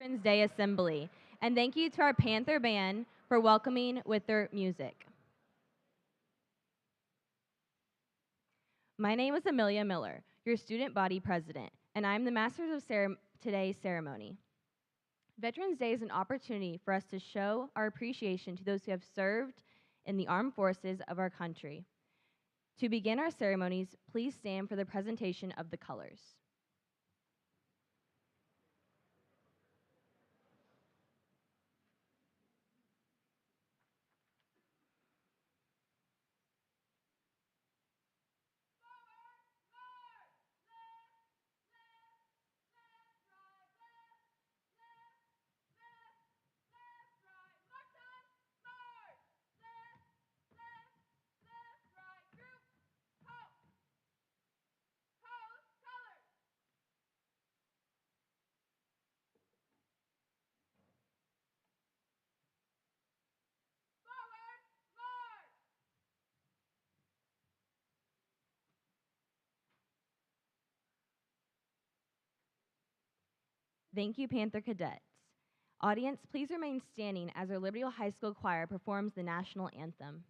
Veterans Day Assembly. And thank you to our Panther Band for welcoming with their music. My name is Amelia Miller, your student body president, and I'm the Masters of today's ceremony. Veterans Day is an opportunity for us to show our appreciation to those who have served in the armed forces of our country. To begin our ceremonies, please stand for the presentation of the colors. Thank you, Panther Cadets. Audience, please remain standing as our Libertyville High School Choir performs the national anthem.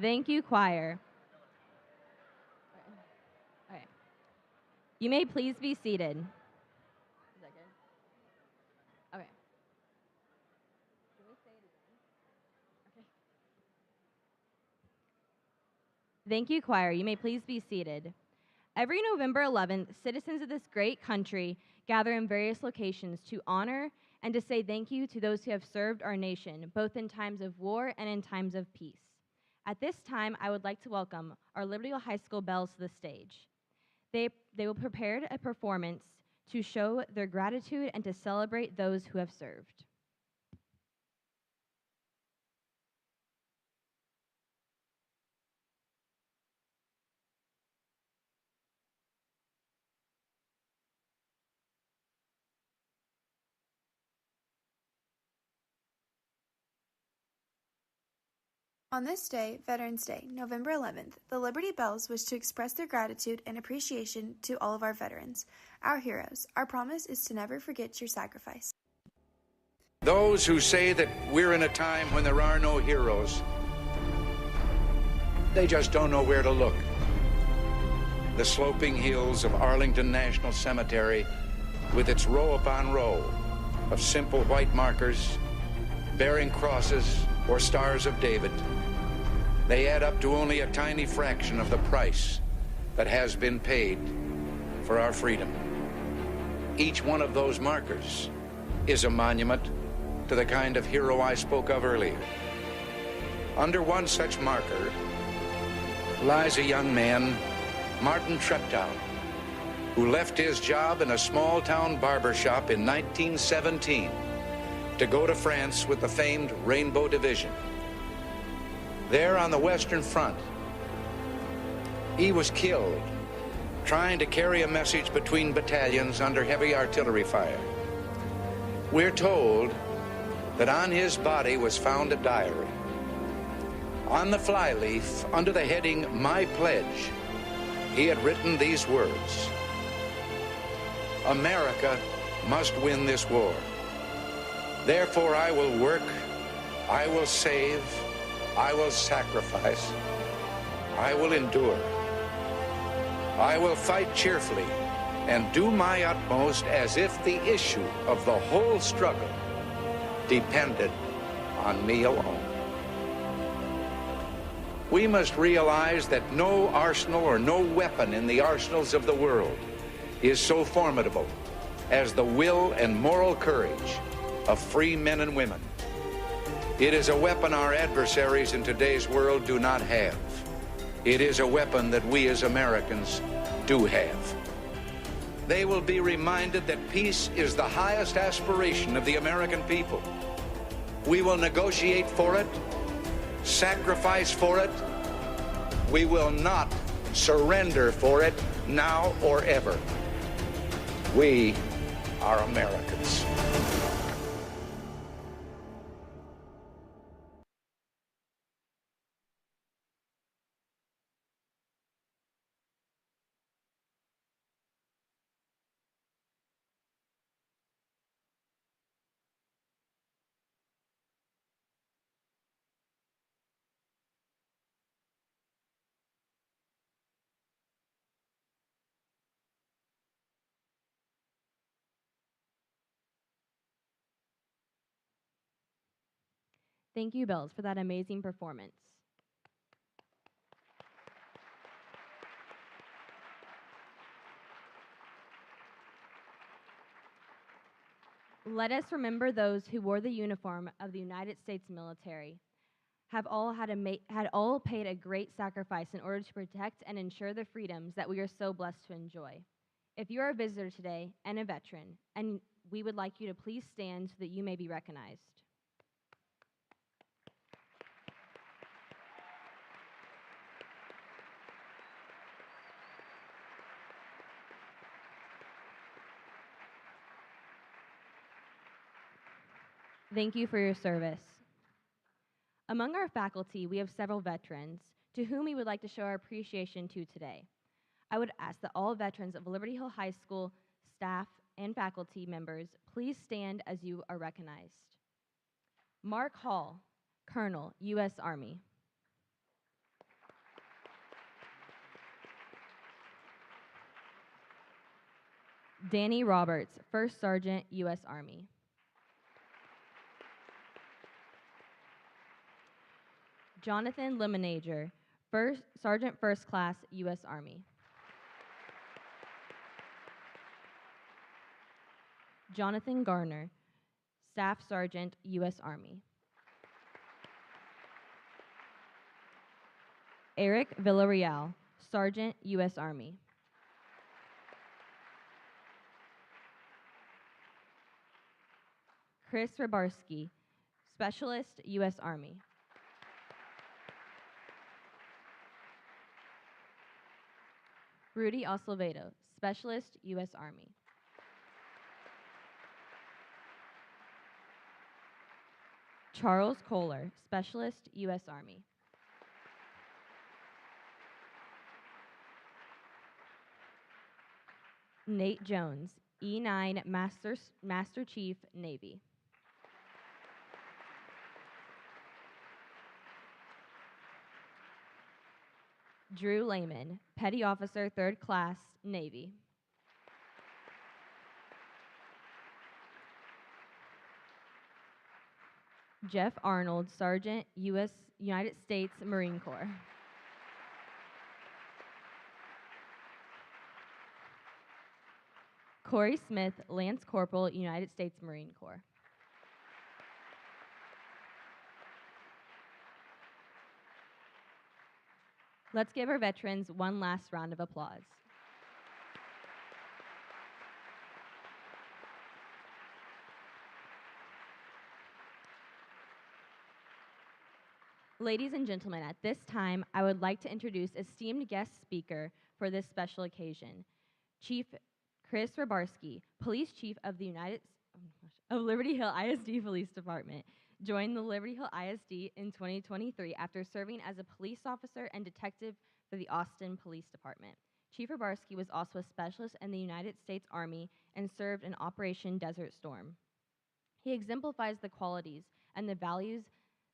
Thank you, choir. Okay. You may please be seated. Is that good? Okay. Can we say it again? Okay. Thank you, choir. You may please be seated. Every November 11th, citizens of this great country gather in various locations to honor and to say thank you to those who have served our nation, both in times of war and in times of peace. At this time, I would like to welcome our Libertyville High School bells to the stage. They will prepare a performance to show their gratitude and to celebrate those who have served. On this day, Veterans Day, November 11th, the Liberty Bells wish to express their gratitude and appreciation to all of our veterans, our heroes. Our promise is to never forget your sacrifice. Those who say that we're in a time when there are no heroes, they just don't know where to look. The sloping hills of Arlington National Cemetery, with its row upon row of simple white markers bearing crosses or stars of David, they add up to only a tiny fraction of the price that has been paid for our freedom. Each one of those markers is a monument to the kind of hero I spoke of earlier. Under one such marker lies a young man, Martin Treptow, who left his job in a small-town barber shop in 1917 to go to France with the famed Rainbow Division. There on the Western Front, he was killed trying to carry a message between battalions under heavy artillery fire. We're told that on his body was found a diary. On the flyleaf, under the heading, "My Pledge," he had written these words: "America must win this war. Therefore I will work, I will save, I will sacrifice, I will endure. I will fight cheerfully and do my utmost as if the issue of the whole struggle depended on me alone." We must realize that no arsenal or no weapon in the arsenals of the world is so formidable as the will and moral courage of free men and women. It is a weapon our adversaries in today's world do not have. It is a weapon that we as Americans do have. They will be reminded that peace is the highest aspiration of the American people. We will negotiate for it, sacrifice for it. We will not surrender for it now or ever. We are Americans. Thank you, Bells, for that amazing performance. Let us remember those who wore the uniform of the United States military have all had all paid a great sacrifice in order to protect and ensure the freedoms that we are so blessed to enjoy. If you are a visitor today and a veteran, and we would like you to please stand so that you may be recognized. Thank you for your service. Among our faculty, we have several veterans to whom we would like to show our appreciation to today. I would ask that all veterans of Liberty Hill High School staff and faculty members please stand as you are recognized. Mark Hall, Colonel, U.S. Army. Danny Roberts, First Sergeant, U.S. Army. Jonathan Lemonager, Sergeant First Class, U.S. Army. Jonathan Garner, Staff Sergeant, U.S. Army. Eric Villarreal, Sergeant, U.S. Army. Chris Rabarski, Specialist, U.S. Army. Rudy Oslovedo, Specialist, U.S. Army. Charles Kohler, Specialist, U.S. Army. Nate Jones, E9 Master Chief, Navy. Drew Lehman, Petty Officer, 3rd Class, Navy. Jeff Arnold, Sergeant, United States Marine Corps. Corey Smith, Lance Corporal, United States Marine Corps. Let's give our veterans one last round of applause. Ladies and gentlemen, at this time, I would like to introduce esteemed guest speaker for this special occasion, Chief Chris Rabarsky, Police Chief of the of Liberty Hill ISD Police Department, joined the Liberty Hill ISD in 2023 after serving as a police officer and detective for the Austin Police Department. Chief Rabarsky was also a specialist in the United States Army and served in Operation Desert Storm. He exemplifies the qualities and the values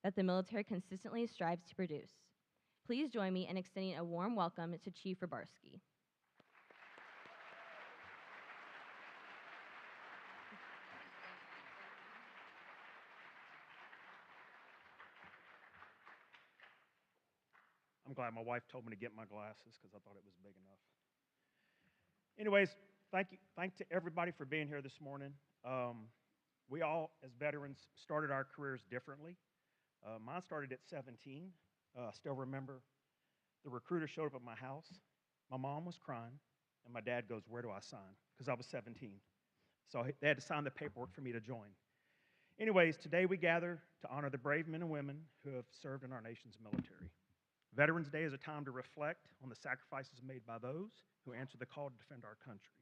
that the military consistently strives to produce. Please join me in extending a warm welcome to Chief Rabarsky. I'm glad my wife told me to get my glasses because I thought it was big enough. Anyways, thank to everybody for being here this morning. We all, as veterans, started our careers differently. Mine started at 17. I still remember the recruiter showed up at my house. My mom was crying, and my dad goes, "Where do I sign?" Because I was 17. So they had to sign the paperwork for me to join. Anyways, today we gather to honor the brave men and women who have served in our nation's military. Veterans Day is a time to reflect on the sacrifices made by those who answer the call to defend our country.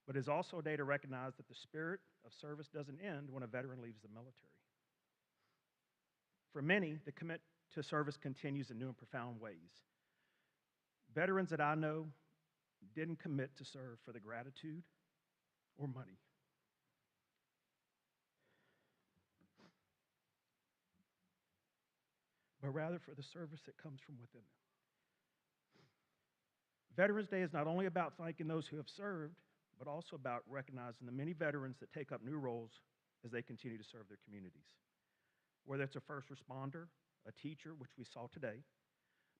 But it is also a day to recognize that the spirit of service doesn't end when a veteran leaves the military. For many, the commitment to service continues in new and profound ways. Veterans that I know didn't commit to serve for the gratitude or money. But rather for the service that comes from within them. Veterans Day is not only about thanking those who have served, but also about recognizing the many veterans that take up new roles as they continue to serve their communities. Whether it's a first responder, a teacher, which we saw today,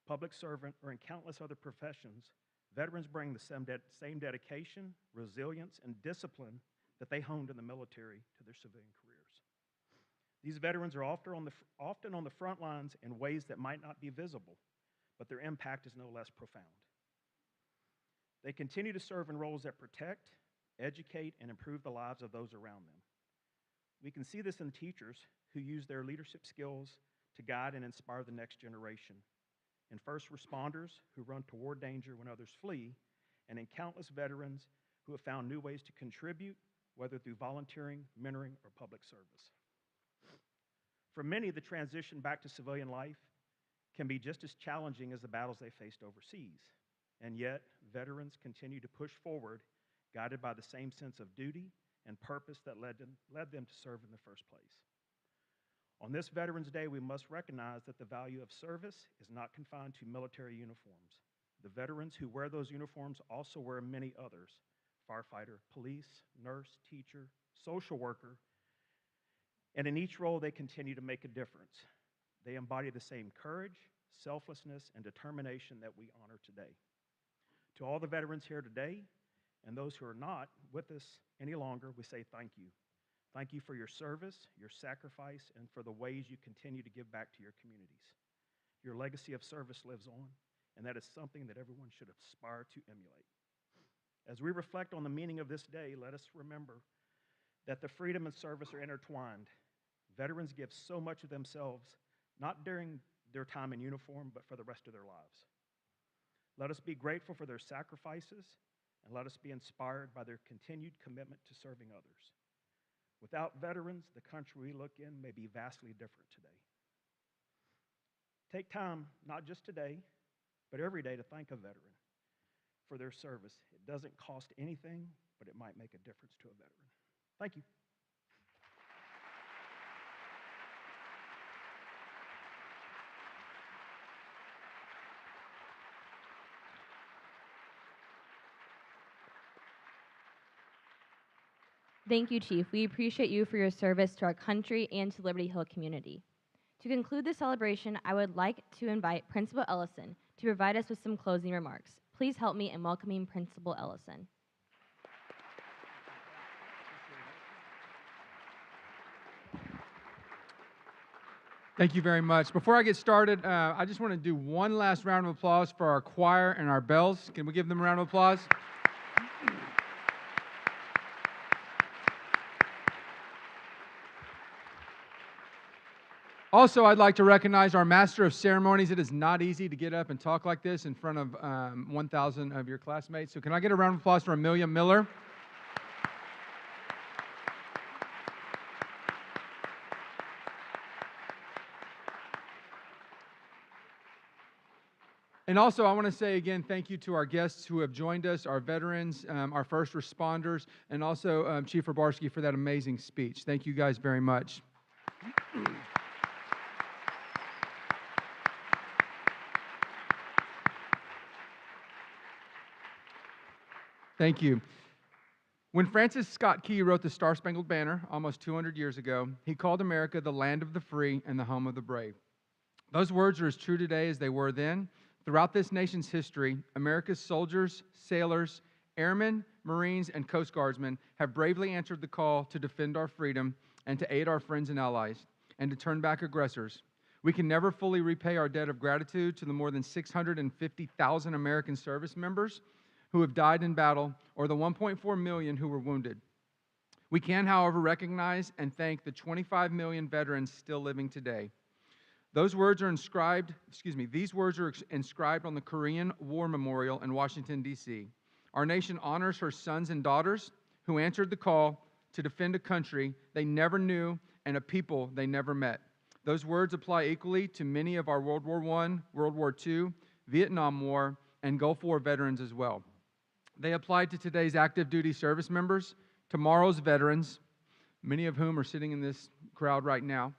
public servant, or in countless other professions, veterans bring the same dedication, resilience, and discipline that they honed in the military to their civilian careers. These veterans are often on the front lines in ways that might not be visible, but their impact is no less profound. They continue to serve in roles that protect, educate, and improve the lives of those around them. We can see this in teachers who use their leadership skills to guide and inspire the next generation, in first responders who run toward danger when others flee, and in countless veterans who have found new ways to contribute, whether through volunteering, mentoring, or public service. For many, the transition back to civilian life can be just as challenging as the battles they faced overseas. And yet, veterans continue to push forward, guided by the same sense of duty and purpose that led them to serve in the first place. On this Veterans Day, we must recognize that the value of service is not confined to military uniforms. The veterans who wear those uniforms also wear many others: firefighter, police, nurse, teacher, social worker, and in each role, they continue to make a difference. They embody the same courage, selflessness, and determination that we honor today. To all the veterans here today, and those who are not with us any longer, we say thank you. Thank you for your service, your sacrifice, and for the ways you continue to give back to your communities. Your legacy of service lives on, and that is something that everyone should aspire to emulate. As we reflect on the meaning of this day, let us remember that the freedom and service are intertwined. Veterans give so much of themselves, not during their time in uniform, but for the rest of their lives. Let us be grateful for their sacrifices, and let us be inspired by their continued commitment to serving others. Without veterans, the country we look in may be vastly different today. Take time, not just today, but every day, to thank a veteran for their service. It doesn't cost anything, but it might make a difference to a veteran. Thank you. Thank you, Chief. We appreciate you for your service to our country and to Liberty Hill community. To conclude the celebration, I would like to invite Principal Ellison to provide us with some closing remarks. Please help me in welcoming Principal Ellison. Thank you very much. Before I get started, I just want to do one last round of applause for our choir and our bells. Can we give them a round of applause? Also, I'd like to recognize our Master of Ceremonies. It is not easy to get up and talk like this in front of 1,000 of your classmates. So can I get a round of applause for Amelia Miller? And also, I want to say again, thank you to our guests who have joined us, our veterans, our first responders, and also Chief Rabarski for that amazing speech. Thank you guys very much. Thank you. When Francis Scott Key wrote the Star-Spangled Banner almost 200 years ago, he called America the land of the free and the home of the brave. Those words are as true today as they were then. Throughout this nation's history, America's soldiers, sailors, airmen, Marines, and Coast Guardsmen have bravely answered the call to defend our freedom and to aid our friends and allies, and to turn back aggressors. We can never fully repay our debt of gratitude to the more than 650,000 American service members who have died in battle, or the 1.4 million who were wounded. We can, however, recognize and thank the 25 million veterans still living today. These words are inscribed on the Korean War Memorial in Washington, D.C. Our nation honors her sons and daughters who answered the call to defend a country they never knew and a people they never met. Those words apply equally to many of our World War I, World War II, Vietnam War, and Gulf War veterans as well. They apply to today's active duty service members, tomorrow's veterans, many of whom are sitting in this crowd right now,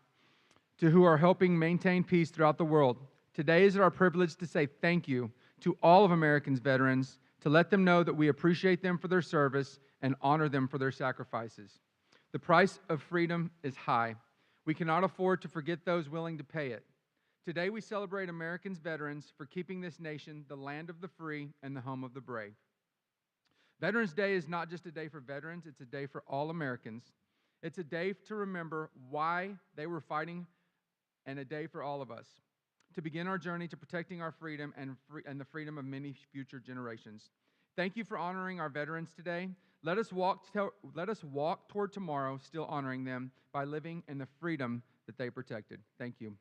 to who are helping maintain peace throughout the world. Today is our privilege to say thank you to all of America's veterans, to let them know that we appreciate them for their service and honor them for their sacrifices. The price of freedom is high. We cannot afford to forget those willing to pay it. Today we celebrate Americans' veterans for keeping this nation the land of the free and the home of the brave. Veterans Day is not just a day for veterans, it's a day for all Americans. It's a day to remember why they were fighting, and a day for all of us to begin our journey to protecting our freedom and the freedom of many future generations. Thank you for honoring our veterans today. Let us walk toward tomorrow still honoring them by living in the freedom that they protected. Thank you.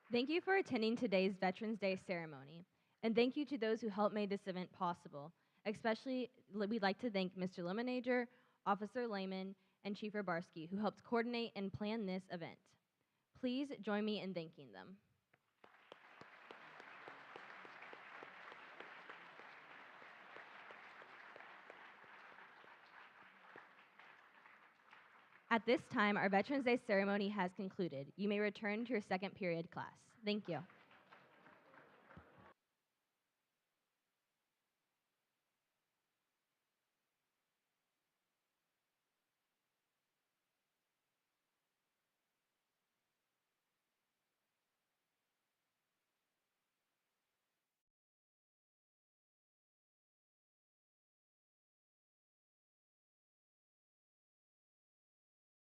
Thank you for attending today's Veterans Day ceremony, and thank you to those who helped make this event possible. Especially, we'd like to thank Mr. Lemonager, Officer Lehman, and Chief Rabarski, who helped coordinate and plan this event. Please join me in thanking them. At this time, our Veterans Day ceremony has concluded. You may return to your second period class. Thank you.